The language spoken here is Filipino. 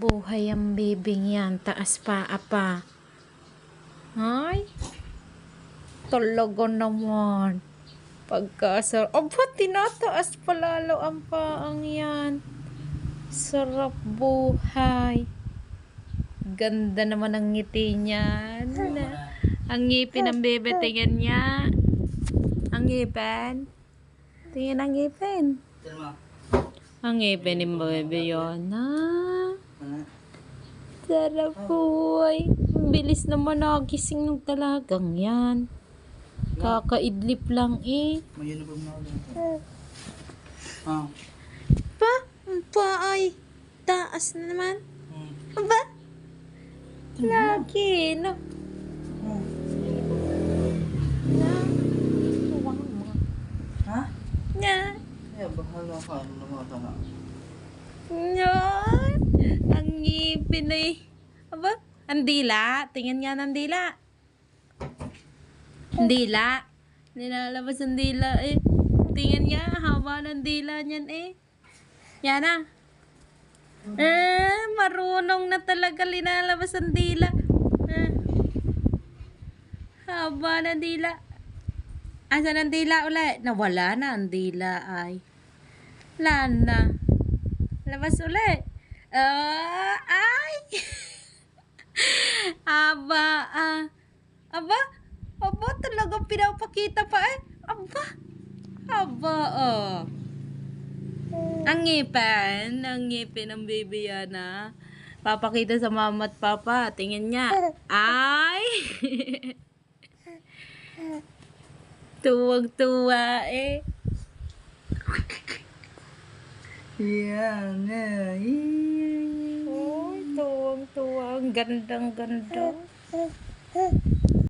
buhay ang bibing yan. Taas pa, apa. Ay, talaga naman. Pagkasar... Aba, tinataas pa lalo ang paang yan. Sarap buhay. Ganda naman ang ngiti niyan. Ang ngipin ng bebe, tingnan niya. Ang ngipin. Tingnan ang ngipin. Ang ngipin ni bebe yun. Sarap buhay. Ang bilis naman nagising ng talagang yan. Kakaidlip lang eh. Pa? Pa ay taas na naman. Ba? Lagi no. Ha? Nya. Ya, bahala ka. Ano naman ito na? Nya. Ang ngipin eh. Aba? Ang dila. Tingnan nga ng dila. Ang dila. Nilalabas ang dila eh. Tingnan nga. Haba ng dila niyan eh. Yan na. Marunong na talaga linalabas ang dila. Haba ng dila. Asan ang dila ulit? Nawala na ang dila ay. Wala na. Labas ulit. Ay! Aba, aba, aba, talagang pinapakita pa eh. Aba, aba, Ang ngipin ng baby yan ah. Papakita sa mama at papa. Tingin niya. Ay! Tuwag-tuwa eh. Yan na. Oh, tuwang-tuwa. Ang gandang-ganda.